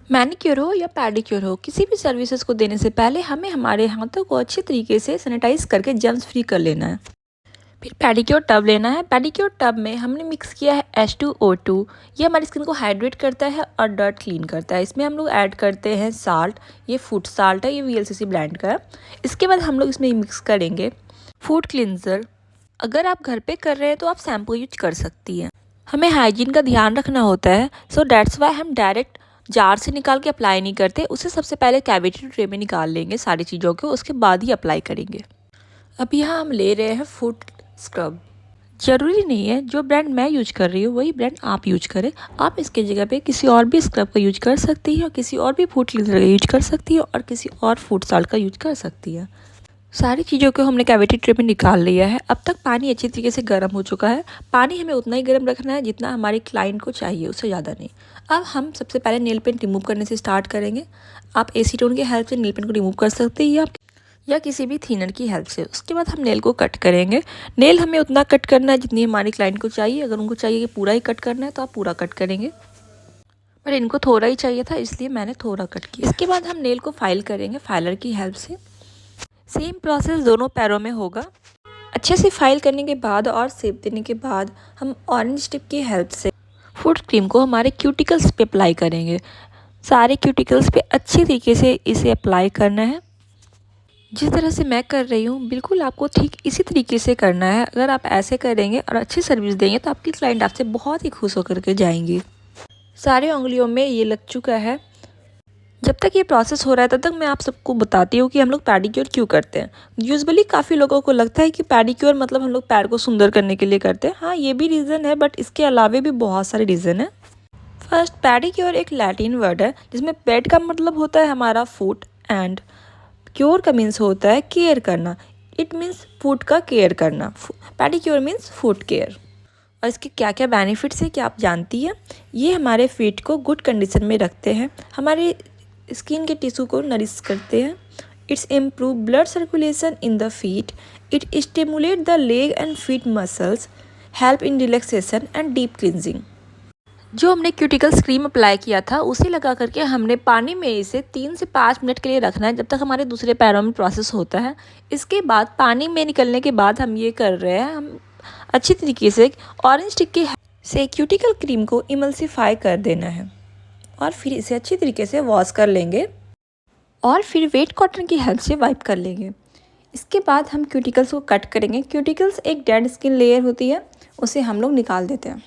Manicure हो या pedicure हो, किसी भी सर्विसेज को देने से पहले हमें हमारे हाथों को अच्छे तरीके से सैनिटाइज करके जर्म्स फ्री कर लेना है। फिर पेडिक्योर टब लेना है। पेडिक्योर टब में हमने मिक्स किया है H2O2। ये हमारी स्किन को हाइड्रेट करता है और डर्ट क्लीन करता है। इसमें हम लोग ऐड करते हैं साल्ट। ये फूड साल्ट है, ये VLCC ब्रांड का है। इसके बाद हम लोग इसमें मिक्स करेंगे फूड क्लींजर। अगर आप घर पे कर रहे हैं तो आप शैम्पू यूज कर सकती हैं। हमें हाइजीन का ध्यान रखना होता है, सो डैट्स वाई हम डायरेक्ट जार से निकाल के अप्लाई नहीं करते। उसे सबसे पहले कैविटी ट्रे में निकाल लेंगे सारी चीज़ों को, उसके बाद ही अप्लाई करेंगे। अब यहाँ हम ले रहे हैं फूड स्क्रब। ज़रूरी नहीं है जो ब्रांड मैं यूज कर रही हूँ वही ब्रांड आप यूज करें। आप इसके जगह पे किसी और भी स्क्रब का यूज कर सकती है और किसी और भी फूड क्लीनर का यूज कर सकती है और किसी और फूड साल्ट का यूज कर सकती है। सारी चीज़ों को हमने कैविटी ट्रे में निकाल लिया है। अब तक पानी अच्छी तरीके से गर्म हो चुका है। पानी हमें उतना ही गर्म रखना है जितना हमारे क्लाइंट को चाहिए, उससे ज़्यादा नहीं। अब हम सबसे पहले नेल पेंट रिमूव करने से स्टार्ट करेंगे। आप एसीटोन की हेल्प से नेल पेंट को रिमूव कर सकते हैं या किसी भी थिनर की हेल्प से। उसके बाद हम नेल को कट करेंगे। नेल हमें उतना कट करना है जितनी हमारी क्लाइंट को चाहिए। अगर उनको चाहिए कि पूरा ही कट करना है तो आप पूरा कट करेंगे, पर इनको थोड़ा ही चाहिए था इसलिए मैंने थोड़ा कट किया। इसके बाद हम नेल को फाइल करेंगे फाइलर की हेल्प से। सेम प्रोसेस दोनों पैरों में होगा। अच्छे से फाइल करने के बाद और शेप देने के बाद हम ऑरेंज टिप की हेल्प से फुट क्रीम को हमारे क्यूटिकल्स पे अप्लाई करेंगे। सारे क्यूटिकल्स पे अच्छी तरीके से इसे अप्लाई करना है। जिस तरह से मैं कर रही हूँ बिल्कुल आपको ठीक इसी तरीके से करना है। अगर आप ऐसे करेंगे और अच्छी सर्विस देंगे तो आपकी क्लाइंट आपसे बहुत ही खुश होकर के जाएंगी। सारे उंगलियों में ये लग चुका है। जब तक ये प्रोसेस हो रहा है तब तक मैं आप सबको बताती हूँ कि हम लोग पेडिक्योर क्यों करते हैं। यूजुअली काफ़ी लोगों को लगता है कि पेडिक्योर मतलब हम लोग पैर को सुंदर करने के लिए करते हैं। हाँ, ये भी रीज़न है, बट इसके अलावा भी बहुत सारे रीज़न है। फर्स्ट, पेडिक्योर एक लैटिन वर्ड है जिसमें पेड का मतलब होता है हमारा फुट एंड क्योर का मीन्स होता है केयर करना। इट मीन्स फुट का केयर करना। Pedicure means foot care. और इसके क्या क्या बेनिफिट्स है क्या आप जानती हैं? ये हमारे फीट को गुड कंडीशन में रखते हैं, हमारे स्किन के टिश्यू को नरिश करते हैं। It's improve blood circulation in the feet. It stimulate the leg and feet muscles, help in relaxation and deep cleansing. जो हमने क्यूटिकल्स क्रीम अप्लाई किया था उसे लगा करके हमने पानी में इसे 3 से 5 मिनट के लिए रखना है जब तक हमारे दूसरे पैरों में प्रोसेस होता है। इसके बाद पानी में निकलने के बाद हम ये कर रहे हैं, हम अच्छी तरीके से ऑरेंज स्टिक की से क्यूटिकल क्रीम को इमल्सिफाई कर देना है और फिर इसे अच्छी तरीके से वॉश कर लेंगे और फिर वेट कॉटन की हेल्प से वाइप कर लेंगे। इसके बाद हम क्यूटिकल्स को कट करेंगे। क्यूटिकल्स एक डेड स्किन लेयर होती है, उसे हम लोग निकाल देते हैं।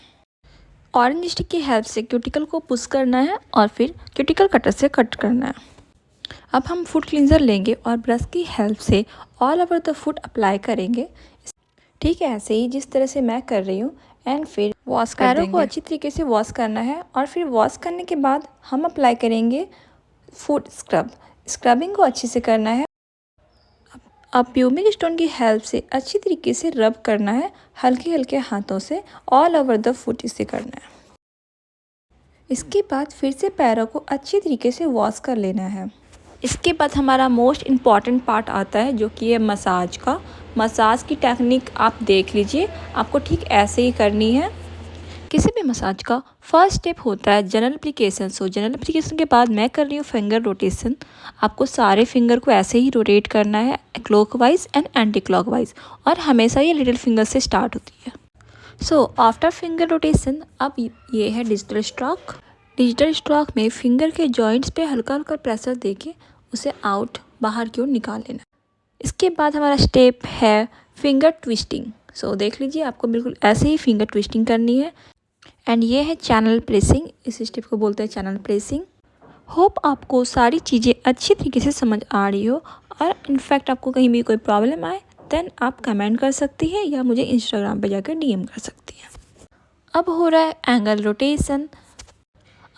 ऑरेंज स्टिक की हेल्प से क्यूटिकल को पुश करना है और फिर क्यूटिकल कटर से कट करना है। अब हम फुट क्लींजर लेंगे और ब्रश की हेल्प से all over the foot apply करेंगे। ठीक है, ऐसे ही जिस तरह से मैं कर रही हूँ। एंड फिर वॉश कर देंगे। पैरों को अच्छी तरीके से वॉश करना है और फिर वॉश करने के बाद हम अप्लाई करेंगे फुट स्क्रब। स्क्रबिंग को अच्छे से करना है। अब प्यूमिक स्टोन की हेल्प से अच्छी तरीके से रब करना है, हल्के हल्के हाथों से ऑल ओवर द फुट इसे करना है। इसके बाद फिर से पैरों को अच्छी तरीके से वॉश कर लेना है। इसके बाद हमारा मोस्ट इम्पॉर्टेंट पार्ट आता है जो कि है मसाज का। मसाज की टेक्निक आप देख लीजिए, आपको ठीक ऐसे ही करनी है। किसी भी मसाज का फर्स्ट स्टेप होता है जनरल एप्लीकेशन। सो जनरल एप्लीकेशन के बाद मैं कर रही हूँ फिंगर रोटेशन। आपको सारे फिंगर को ऐसे ही रोटेट करना है, क्लॉकवाइज एंड एंटी क्लॉकवाइज, और हमेशा ये लिटिल फिंगर से स्टार्ट होती है। सो आफ्टर फिंगर रोटेशन अब ये है डिजिटल स्ट्रोक। डिजिटल स्ट्रोक में फिंगर के जॉइंट्स पे हल्का हल्का प्रेशर देके उसे आउट बाहर की ओर निकाल लेना। इसके बाद हमारा स्टेप है फिंगर ट्विस्टिंग। सो देख लीजिए, आपको बिल्कुल ऐसे ही फिंगर ट्विस्टिंग करनी है। एंड ये है चैनल प्रेसिंग। इस स्टेप को बोलते हैं चैनल प्रेसिंग। होप आपको सारी चीज़ें अच्छी तरीके से समझ आ रही हो, और इनफैक्ट आपको कहीं भी कोई प्रॉब्लम आए देन आप कमेंट कर सकती हैं या मुझे इंस्टाग्राम पे जाकर DM कर सकती हैं। अब हो रहा है एंगल रोटेशन।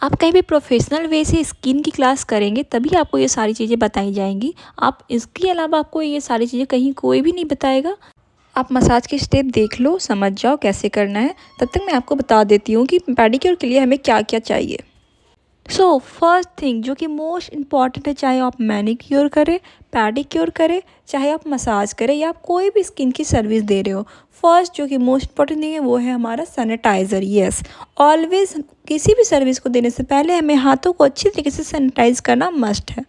आप कहीं भी प्रोफेशनल वे से स्किन की क्लास करेंगे तभी आपको ये सारी चीज़ें बताई जाएंगी। आप इसके अलावा आपको ये सारी चीज़ें कहीं कोई भी नहीं बताएगा। आप मसाज के स्टेप देख लो, समझ जाओ कैसे करना है। तब तक मैं आपको बता देती हूँ कि पेडिक्योर के लिए हमें क्या क्या चाहिए। सो फर्स्ट थिंग जो कि मोस्ट इम्पॉर्टेंट है, चाहे आप मैनिक्योर करें, पैडिक्योर करें, चाहे आप मसाज करें या आप कोई भी स्किन की सर्विस दे रहे हो, फर्स्ट जो कि मोस्ट इम्पॉर्टेंट थिंग है वो है हमारा सैनिटाइज़र। यस, ऑलवेज किसी भी सर्विस को देने से पहले हमें हाथों को अच्छी तरीके से सैनिटाइज करना मस्ट है।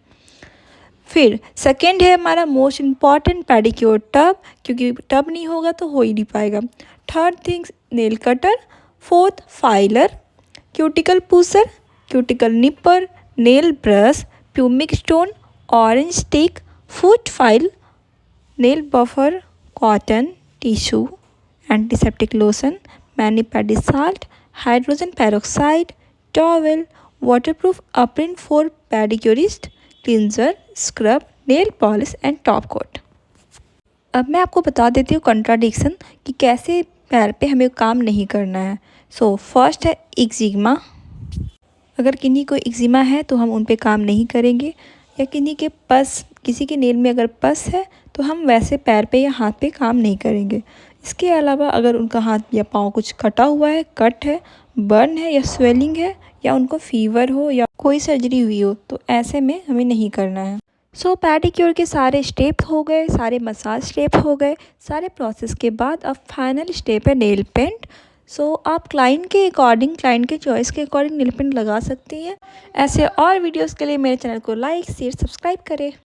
फिर सेकेंड है हमारा मोस्ट इम्पॉर्टेंट पैडिक्योर टब, क्योंकि टब नहीं होगा तो हो ही नहीं पाएगा। Third thing nail cutter. Fourth filer, cuticle pusher, cuticle nipper, nail brush, pumice stone, orange stick, foot file, nail buffer, cotton, tissue, antiseptic lotion, mani pedi salt, hydrogen peroxide, towel, waterproof apron for pedicurist, cleanser, scrub, nail polish and top coat. अब मैं आपको बता देती हूँ contradiction कि कैसे पैर पे हमें काम नहीं करना है। सो फर्स्ट है एक्जिमा। अगर किन्हीं को एक्जिमा है तो हम उन पे काम नहीं करेंगे, या किसी के नेल में अगर पस है तो हम वैसे पैर पे या हाथ पे काम नहीं करेंगे। इसके अलावा अगर उनका हाथ या पाँव कुछ कटा हुआ है, कट है, बर्न है या स्वेलिंग है, या उनको फीवर हो या कोई सर्जरी हुई हो, तो ऐसे में हमें नहीं करना है। सो पैडिक्योर के सारे स्टेप हो गए, सारे मसाज स्टेप हो गए। सारे प्रोसेस के बाद अब फाइनल स्टेप है नेल पेंट। सो आप क्लाइंट के अकॉर्डिंग, क्लाइंट के चॉइस के अकॉर्डिंग नेल पेंट लगा सकती हैं। ऐसे और वीडियोस के लिए मेरे चैनल को लाइक शेयर सब्सक्राइब करें।